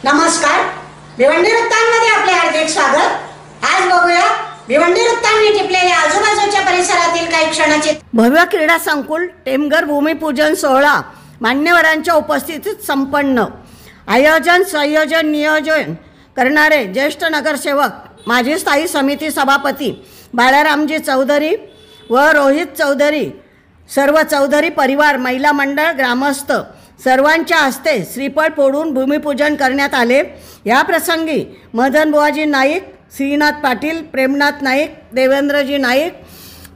नमस्कार, भिवंडी वृत्तांमध्ये आपले हार्दिक स्वागत। आज बघूया भिवंडी वृत्तांनी टिपलेल्या आजूबाजूच्या परिसरातील काही क्षणाचे। भव्य क्रीडा संकुल टेमघर भूमिपूजन सोहळा मान्यवरांच्या उपस्थितीत संपन्न। आयोजन संयोजन नियोजन करणारे ज्येष्ठ नगरसेवक माजी स्थायी समिती सभापती बाळारामजी चौधरी व रोहित चौधरी, सर्व चौधरी परिवार, महिला मंडळ, ग्रामस्थ सर्वांच्या हस्ते श्रीफळ फोडून भूमिपूजन करण्यात आले। या प्रसंगी मदन बुवाजी नाईक, श्रीनाथ पाटील, प्रेमनाथ नाईक, देवेंद्रजी नाईक,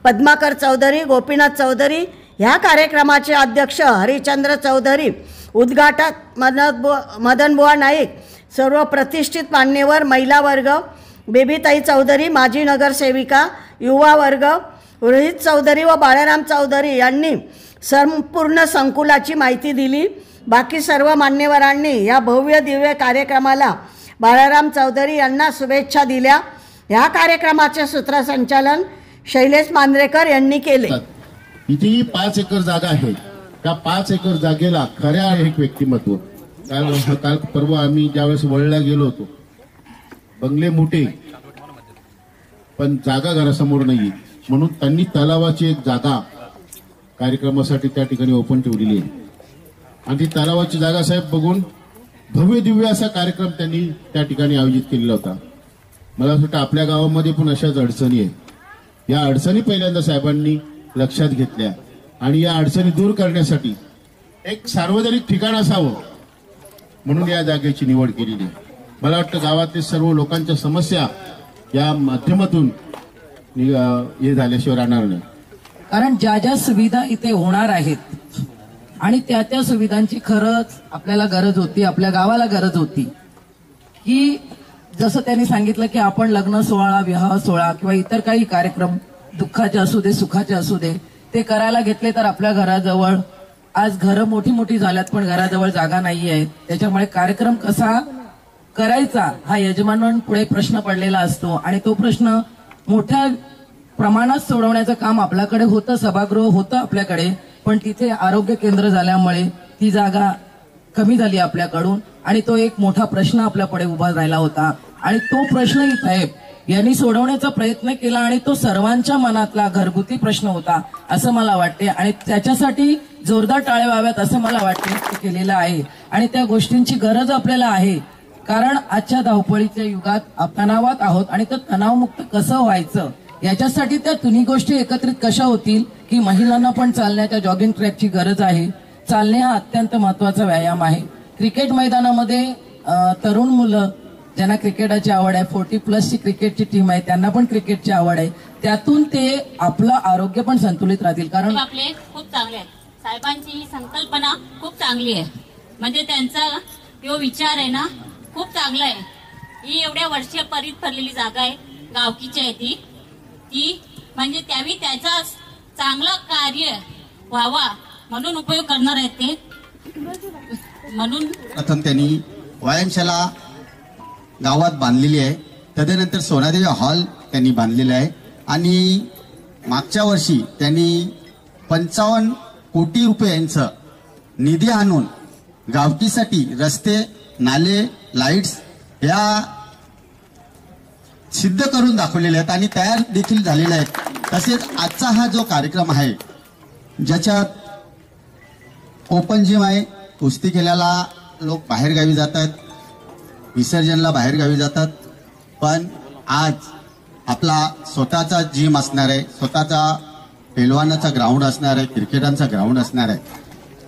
पद्माकर चौधरी, गोपीनाथ चौधरी, ह्या कार्यक्रमाचे अध्यक्ष हरिचंद्र चौधरी, उद्घाटक मदन बुवा नाईक, सर्व प्रतिष्ठित मान्यवर, महिला वर्ग बेबीताई चौधरी, माजी नगरसेविका, युवा वर्ग रोहित चौधरी व बाळाराम चौधरी यांनी संपूर्ण संकुलाची माहिती दिली। बाकी सर्व मान्यवरांनी या भव्य दिव्य कार्यक्रमाला बाळाराम चौधरी यांना शुभेच्छा दिल्या। या कार्यक्रमाचे सूत्रसंचालन शैलेश मांद्रेकर यांनी केले। इथे 5 एकर जागा आहे, त्या 5 एकर जागेला खऱ्या एक व्यक्तिमत्व। काल परवा आम्ही ज्यावेळेस वळला गेलो होतो, बंगले मोठे पण जागा घरासमोर नाही, म्हणून त्यांनी तलावाची एक जागा कार्यक्रमासाठी त्या ठिकाणी ओपन ठेवलेली आहे। आणि ती तलावाची जागा साहेब बघून भव्य दिव्य असा कार्यक्रम त्यांनी त्या ठिकाणी आयोजित केलेला होता। मला असं वाटतं आपल्या गावामध्ये पण अशाच अडचणी आहेत। या अडचणी पहिल्यांदा साहेबांनी लक्षात घेतल्या आणि या अडचणी दूर करण्यासाठी एक सार्वजनिक ठिकाण असावं म्हणून या जागेची निवड केलेली आहे। मला वाटतं गावातील सर्व लोकांच्या समस्या या माध्यमातून हे झाल्याशिवाय राहणार नाही, कारण ज्या ज्या सुविधा इथे होणार आहेत आणि त्या सुविधांची खरंच आपल्याला गरज होती, आपल्या गावाला गरज होती। की जसं त्यांनी सांगितलं की आपण लग्न सोहळा, विवाह सोहळा किंवा इतर काही कार्यक्रम दुःखाचे असू दे, सुखाचे असू दे, ते करायला घेतले तर आपल्या घराजवळ आज घरं मोठी मोठी झाल्यात पण घराजवळ जागा नाहीये। त्याच्यामुळे कार्यक्रम कसा करायचा हा यजमानांपुढे प्रश्न पडलेला असतो आणि तो प्रश्न मोठ्या प्रमाणात सोडवण्याचं काम आपल्याकडे होतं, सभागृह होतं आपल्याकडे, पण तिथे आरोग्य केंद्र झाल्यामुळे ती जागा कमी झाली आपल्याकडून आणि तो एक मोठा प्रश्न आपल्यापुढे उभा राहिला होता। आणि तो प्रश्नही साहेब यांनी सोडवण्याचा प्रयत्न केला आणि तो सर्वांच्या मनातला घरगुती प्रश्न होता असं मला वाटते आणि त्याच्यासाठी जोरदार टाळ्या व्हाव्यात असं मला वाटते ते केलेलं आहे। आणि त्या गोष्टींची गरज आपल्याला आहे, कारण आजच्या धावपळीच्या युगात तणावात आहोत आणि तो तणावमुक्त कसं व्हायचं याच्यासाठी त्या तिन्ही गोष्टी एकत्रित कशा होतील की महिलांना पण चालण्याच्या जॉगिंग ट्रॅकची गरज आहे। चालणे हा अत्यंत महत्वाचा व्यायाम आहे। क्रिकेट मैदानामध्ये तरुण मुलं ज्यांना क्रिकेटची आवड आहे, 40+ ची क्रिकेटची टीम आहे, त्यांना पण क्रिकेटची आवड आहे, त्यातून ते आपलं आरोग्य पण संतुलित राहतील। कारण आपले खूप चांगले आहेत, साहेबांची ही संकल्पना खूप चांगली आहे, म्हणजे त्यांचा जो विचार आहे ना खूप चांगला आहे। ही एवढ्या वर्षे परित भरलेली जागा आहे, गावकीची आहे ती म्हणजे त्यावेळी त्याचा चांगला कार्य व्हावा म्हणून उपयोग करणार आहेत ते। म्हणून प्रथम त्यांनी व्यायामशाला गावात बांधलेली आहे, तदनंतर सोनादेवी हॉल त्यांनी बांधलेला आहे आणि मागच्या वर्षी त्यांनी 55 कोटी रुपयांचा निधी आणून गावकीसाठी रस्ते, नाले, लाईट्स या सिद्ध करून दाखवलेले आहेत आणि तयार देखील झालेले आहेत। तसेच आजचा हा जो कार्यक्रम आहे ज्याच्यात ओपन जिम आहे, कुस्ती खेळायला लोक बाहेरगावी जातात, विसर्जनला बाहेरगावी जातात, पण आज आपला स्वतःचा जिम असणार आहे, स्वतःचा पेलवानाचा ग्राउंड असणार आहे, क्रिकेटांचा ग्राउंड असणार आहे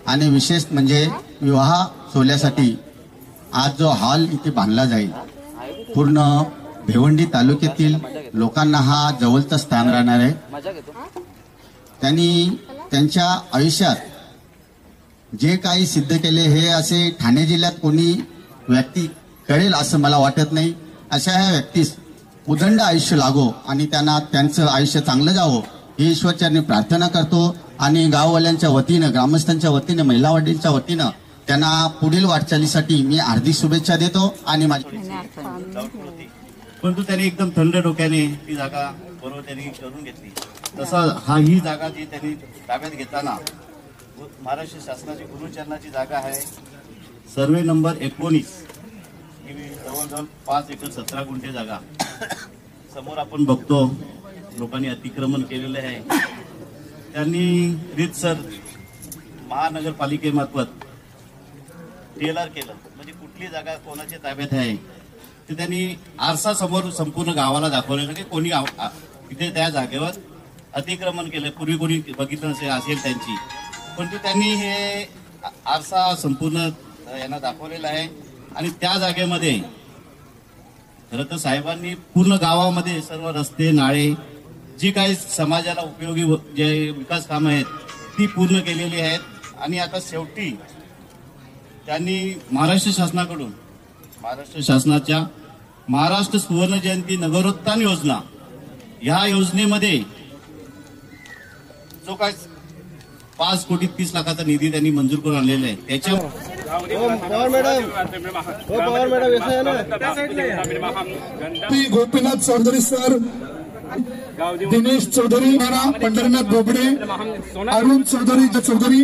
आणि विशेष म्हणजे विवाह सोहळ्यासाठी आज जो हॉल इथे बांधला जाईल पूर्ण भिवंडी तालुक्यातील लोकांना हा जवळचं स्थान राहणार आहे। त्यांनी त्यांच्या आयुष्यात जे काही सिद्ध केले हे असे ठाणे जिल्ह्यात कोणी व्यक्ती कळेल असं मला वाटत नाही। अशा ह्या व्यक्तीस उदंड आयुष्य लागो आणि त्यांना त्यांचं आयुष्य चांगलं जावं ही ईश्वरचरणी प्रार्थना करतो आणि गाववाल्यांच्या वतीनं, ग्रामस्थांच्या वतीनं, महिला मंडळींच्या वतीनं त्यांना पुढील वाटचालीसाठी मी हार्दिक शुभेच्छा देतो आणि माझी परंतु त्यांनी एकदम थंड डोक्याने ती जागा बरोबर त्यांनी करून घेतली। तसा ही जागा जी त्यांनी ताब्यात घेताना महाराष्ट्र शासनाची गुरुचरणाची जागा आहे, सर्वे नंबर 19 जवळजवळ 5 एकर 17 गुंठे जागा समोर आपण बघतो लोकांनी अतिक्रमण केलेलं आहे. त्यांनी रीतसर महानगरपालिकेमार्फत TLR केलं, म्हणजे कुठली जागा कोणाच्या ताब्यात आहे ते त्यांनी आरसा समोर संपूर्ण गावाला दाखवलेलं की कोणी तिथे त्या जागेवर अतिक्रमण केलं. पूर्वी कोणी बघितलं असेल त्यांची, पण त्यांनी हे आरसा संपूर्ण यांना दाखवलेला आहे. आणि त्या जागेमध्ये खरं तर साहेबांनी पूर्ण गावामध्ये सर्व रस्ते नाळे जी काही समाजाला उपयोगी जे विकास कामं आहेत ती पूर्ण केलेली आहेत. आणि आता शेवटी त्यांनी महाराष्ट्र शासनाकडून महाराष्ट्र शासनाच्या महाराष्ट्र सुवर्ण जयंती नगरोत्थान योजना ह्या योजनेमध्ये जो काय 5,30,00,000चा निधी त्यांनी मंजूर करून आणलेला आहे. त्याच्या गोपीनाथ चौधरी सर, दिनेश चौधरी, पंढरीनाथ बोबडे, अरुण चौधरी,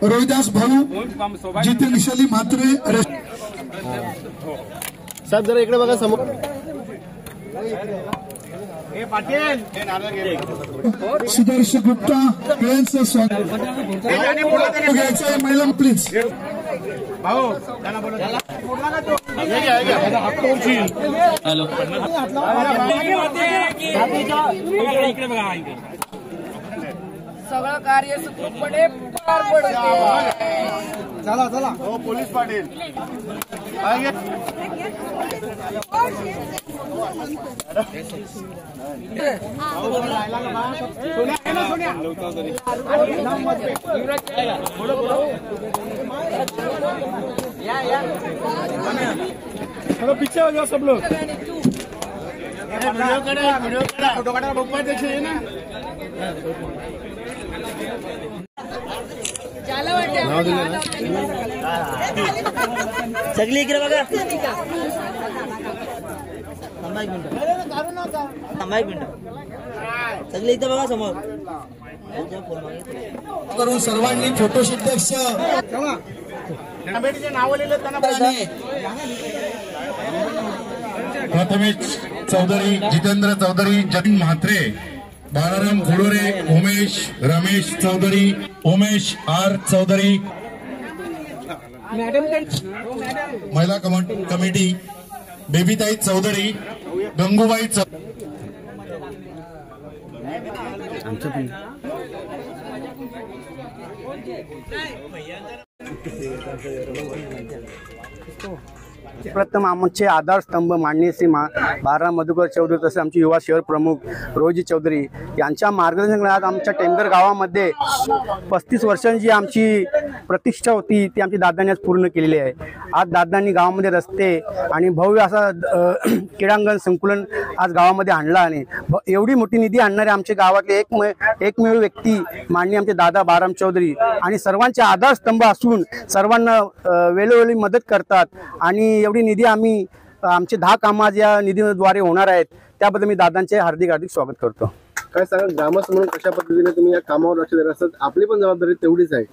रोहिदास भाऊ, जितेन विशाली म्हात्रे. साहेब जरा इकडे बघा समोर. सुदर्श गुप्ता यांचं स्वागत घ्यायचं आहे. महिला प्लीज. हॅलो, सगळं कार्य सुखरूपपणे पार पडते. चला चला. हो पोलीस पाटील. पीछे हो जाओ सब लोग. फोटो काढा बघ देखिए ना. सगळी इकडे बघा. थांबा एक मिनिट. सगळे इथं बघा समोर. करून सर्वांनी फोटोशूट नाव लिहिलं त्यांना. प्रथमेश चौधरी, जितेंद्र चौधरी, जतीन म्हात्रे, बाळाराम घोडोरे, उमेश रमेश चौधरी, उमेश आर चौधरी. महिला कमिटी बेबीताई चौधरी, गंगूबाई चौधरी. प्रथम आमचे आधारस्तंभ माननीय श्री बाळाराम मधुकर चौधरी, तसे आमचे युवा शहर प्रमुख रोहिजी चौधरी यांच्या मार्गदर्शनात आमच्या टेमघर गावामध्ये 35 वर्षांची आमची प्रतिष्ठा होती ती आमची दादांनी आज पूर्ण केलेली आहे. आज दादांनी गावामध्ये रस्ते आणि भव्य असा क्रीडांगण संकुलन आज गावामध्ये आणला. आणि एवढी मोठी निधी आणणारे आमच्या गावातले एकमेव व्यक्ती माननीय आमचे दादा बाळाराम चौधरी, आणि सर्वांचे आधारस्तंभ असून सर्वांना वेळोवेळी मदत करतात. आणि एवढी निधी आम्ही आमचे 10 कामं या निधीद्वारे होणार आहेत, त्याबद्दल मी दादांचे हार्दिक स्वागत करतो. काय सांगा ग्रामस्थ म्हणून कशा पद्धतीने तुम्ही या कामावर लक्ष देत असतात? आपली पण जबाबदारी तेवढीच आहे,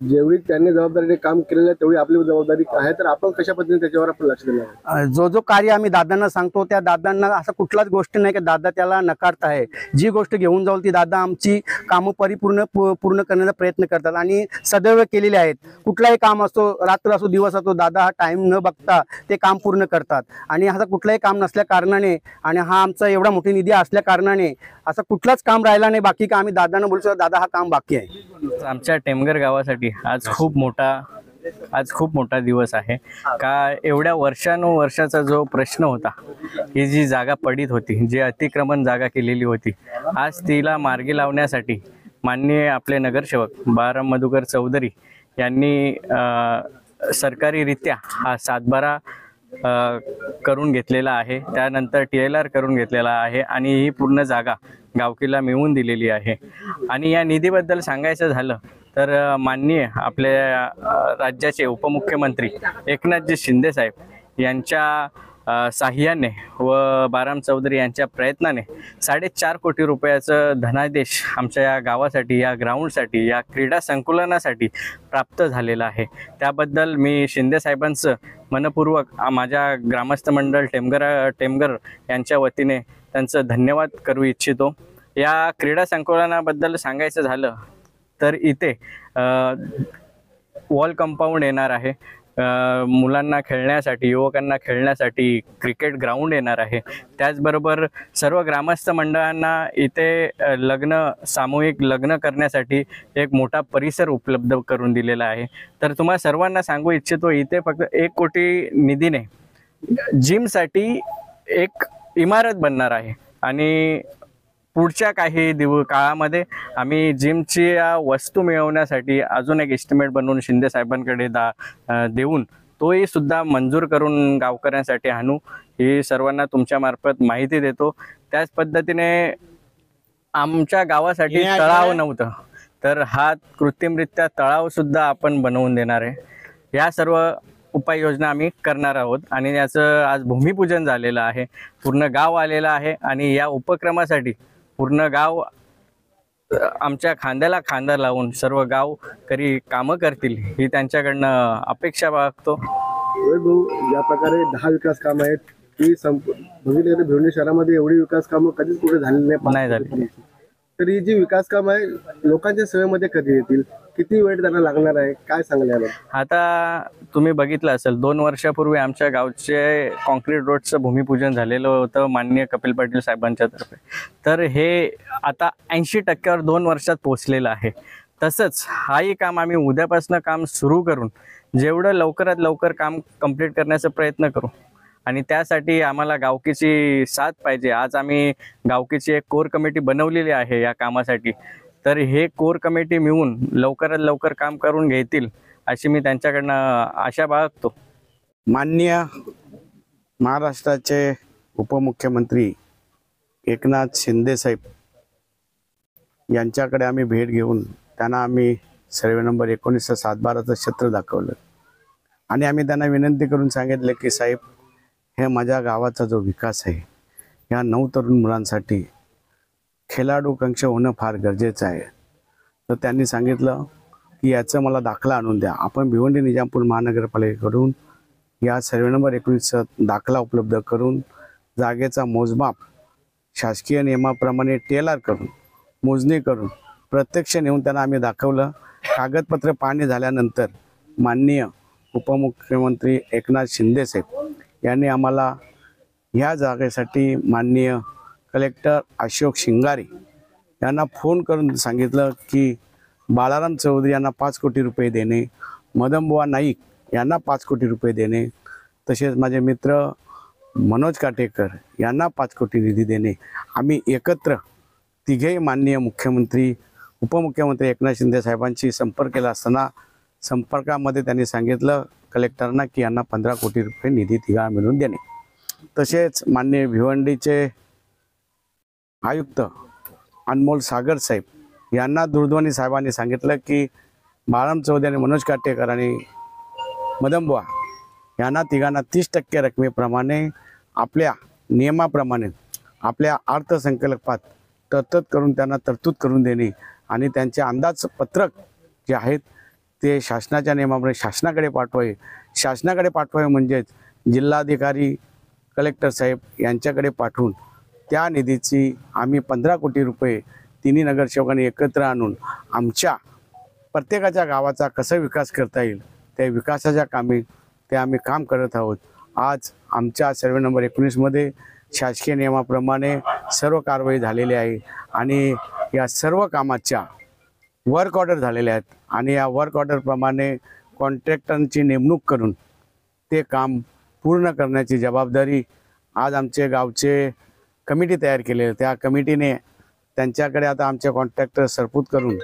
जेवढी त्यांनी जबाबदारीने काम केलेलं आहे तेवढी आपली जबाबदारी आहे. तर आपण कशा पद्धतीने त्याच्यावर आपण लक्ष देणार? जो कार्य आम्ही दादांना सांगतो त्या दादांना असं कुठलाच गोष्ट नाही की दादा त्याला नकारत आहे. जी गोष्ट घेऊन जाऊ ती दादा आमची कामं पूर्ण करण्याचा प्रयत्न करतात आणि सदैव केलेले आहेत. कुठलाही काम असतो, रात्र असो दिवस असो, दादा हा टाइम न बघता ते काम पूर्ण करतात. आणि असं कुठलंही काम नसल्या कारणाने आणि हा आमचा एवढा मोठी निधी असल्या कारणाने असं कुठलाच काम राहिला नाही बाकी का आम्ही दादांना बोलू शकतो दादा हा काम बाकी आहे. आमच्या टेमघर गावासाठी आज खूप मोठा दिवस आहे. का एवढ्या वर्षानुवर्षाचा जो प्रश्न होता, ही जी जागा पडीत होती, जी अतिक्रमण जागा केलेली होती, आज तिला मार्गी लावण्यासाठी माननीय आपले नगरसेवक बाळाराम मधुकर चौधरी यांनी सरकारीरित्या हा सातबारा करून घेतलेला आहे. त्यानंतर TLR करून घेतलेला आहे आणि ही पूर्ण जागा गावकीला मिळवून दिलेली आहे. आणि या निधीबद्दल सांगायचं झालं तर माननीय आपल्या राज्याचे उपमुख्यमंत्री एकनाथजी शिंदे साहेब यांच्या साह्याने व बाराम चौधरी यांच्या प्रयत्नाने 4.5 कोटी रुपयाचं धनादेश आमच्या या गावासाठी, या ग्राउंडसाठी, या क्रीडा संकुलनासाठी प्राप्त झालेलं आहे. त्याबद्दल मी शिंदे साहेबांचं मनपूर्वक माझ्या ग्रामस्थ मंडळ टेमघर यांच्या वतीने त्यांचं धन्यवाद करू इच्छितो. या क्रीडा संकुलनाबद्दल सांगायचं झालं तर इथे वॉल कंपाऊंड येणार आहे, मुलांना खेळण्यासाठी, युवकांना खेळण्यासाठी क्रिकेट ग्राउंड येणार आहे. त्याचबरोबर सर्व ग्रामस्थ मंडळांना इथे सामूहिक लग्न करण्यासाठी एक मोठा परिसर उपलब्ध करून दिलेला आहे. तर तुम्हा सर्वांना सांगू इच्छितो, इथे फक्त 1 कोटी निधीने जिमसाठी एक इमारत बनणार आहे आणि पुढच्या काही काळामध्ये आम्ही जिमची वस्तू मिळवण्यासाठी अजून एक एस्टिमेट बनवून शिंदे साहेबांकडे देऊन तोही सुद्धा मंजूर करून गावकऱ्यांसाठी आणू, ही सर्वांना तुमच्या मार्फत माहिती देतो. त्याच पद्धतीने आमच्या गावासाठी तळाव नव्हतं तर हा कृत्रिमरित्या तळाव सुद्धा आपण बनवून देणार आहे. या सर्व उपाययोजना आम्ही करणार आहोत आणि याचं आज भूमिपूजन झालेलं आहे. पूर्ण गाव आलेलं आहे आणि या उपक्रमासाठी पूर्ण गाव आमच्या खांद्याला खांदा लावून सर्व गावकरी कामं करतील ही त्यांच्याकडनं अपेक्षा बाळगतो. ज्या प्रकारे 10 विकास कामं आहेत ती बघितलं तर भिवंडी शहरामध्ये एवढी विकास कामं कधीच कुठे झालेली नाही झाली. तर ही जी विकास कामं आहे लोकांच्या सेवेमध्ये कधी येतील, किती वेळ त्यांना लागणार आहे, काय सांगणार? आता तुम्ही बघितलं असेल 2 वर्षापूर्वी आमच्या गावचे कॉन्क्रीट रोडचं भूमिपूजन झालेलं होतं माननीय कपिल पाटील साहेबांच्या तर्फे. तर हे आता 80% 2 वर्षात पोहोचलेलं आहे. तसंच हाही काम आम्ही उद्यापासून काम सुरू करून जेवढं लवकरात लवकर काम कंप्लीट करण्याचा प्रयत्न करू आणि त्यासाठी आम्हाला गावकीची साथ पाहिजे. आज आम्ही गावकीची एक कोर कमिटी बनवलेली आहे या कामासाठी. तर हे कोर कमिटी मिळून लवकरात लवकर काम करून घेतील अशी मी त्यांच्याकडनं आशा बाळगतो. माननीय महाराष्ट्राचे उपमुख्यमंत्री एकनाथ शिंदे साहेब यांच्याकडे आम्ही भेट घेऊन त्यांना आम्ही सर्वे नंबर 19 सातबाराचं क्षेत्र दाखवलं आणि आम्ही त्यांना विनंती करून सांगितलं की साहेब, हे माझ्या गावाचा जो विकास आहे या 9 तरुण मुलांसाठी खेळाडू कक्ष होणं फार गरजेचं आहे. तर त्यांनी सांगितलं की याचं मला दाखला आणून द्या. आपण भिवंडी निजामपूर महानगरपालिकेकडून या सर्वे नंबर 19 दाखला उपलब्ध करून जागेचा मोजमाप शासकीय नियमाप्रमाणे टेलर करून मोजणी करून प्रत्यक्ष नेऊन त्यांना आम्ही दाखवलं. कागदपत्र पाहणी झाल्यानंतर माननीय उपमुख्यमंत्री एकनाथ शिंदे साहेब यांनी आम्हाला ह्या जागेसाठी माननीय कलेक्टर अशोक शिंगारे यांना फोन करून सांगितलं की बाळाराम चौधरी यांना 5 कोटी रुपये देणे, मदनबुवा नाईक यांना 5 कोटी रुपये देणे, तसेच माझे मित्र मनोज काटेकर यांना 5 कोटी निधी देणे. आम्ही एकत्र तिघेही माननीय मुख्यमंत्री उपमुख्यमंत्री एकनाथ शिंदे साहेबांशी संपर्क केला असताना संपर्कामध्ये त्यांनी सांगितलं कलेक्टरना की यांना 15 कोटी रुपये निधी तिघा मिळून देणे. तसेच माननीय भिवंडीचे आयुक्त अनमोल सागर साहेब यांना दूरध्वनी साहेबांनी सांगितलं की बाळाराम चौधरी आणि मनोज काटेकर आणि मदनबुवा यांना तिघांना 30% रकमेप्रमाणे आपल्या नियमाप्रमाणे आपल्या अर्थसंकल्पात तरतूद करून त्यांना तरतूद करून देणे आणि त्यांचे अंदाजपत्रक जे आहेत ते शासनाच्या नियमाप्रमाणे शासनाकडे पाठवावे म्हणजेच जिल्हाधिकारी कलेक्टर साहेब यांच्याकडे पाठवून त्या निधीची आम्ही 15 कोटी रुपये तिन्ही नगरसेवकांनी एकत्र आणून आमच्या प्रत्येकाच्या गावाचा कसा विकास करता येईल त्या विकासाच्या कामी ते आम्ही काम करत आहोत. आज आमच्या सर्वे नंबर 19मध्ये शासकीय नियमाप्रमाणे सर्व कारवाई झालेली आहे आणि या सर्व कामाच्या वर्क ऑर्डर झालेल्या आहेत आणि या वर्क ऑर्डरप्रमाणे कॉन्ट्रॅक्टरांची नेमणूक करून ते काम पूर्ण करण्याची जबाबदारी आज आमचे गावचे कमिटी तयार केले. त्या कमिटीने त्यांच्याकडे आता आमचे कॉन्ट्रॅक्टर सरपूत करून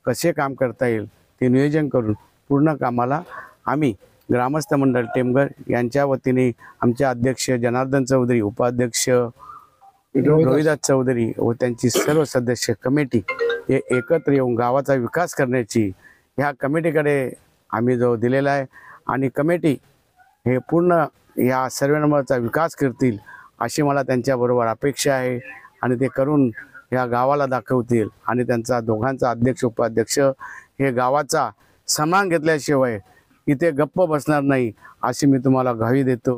कसे काम करता येईल ते नियोजन करून पूर्ण कामाला आम्ही ग्रामस्थ मंडळ टेमघर यांच्या वतीने आमचे अध्यक्ष जनार्दन चौधरी, उपाध्यक्ष रोहिदास चौधरी व त्यांची सर्व सदस्य कमिटी हे एकत्र येऊन गावाचा विकास करण्याची ह्या कमिटीकडे आम्ही जो दिलेला आहे आणि कमिटी हे पूर्ण या सर्वे नंबरचा विकास करतील अशी मला त्यांच्याबरोबर अपेक्षा आहे आणि ते करून या गावाला दाखवतील आणि त्यांचा दोघांचा अध्यक्ष उपाध्यक्ष हे गावाचा सन्मान घेतल्याशिवाय इथे गप्प बसणार नाही अशी मी तुम्हाला ग्वाही देतो.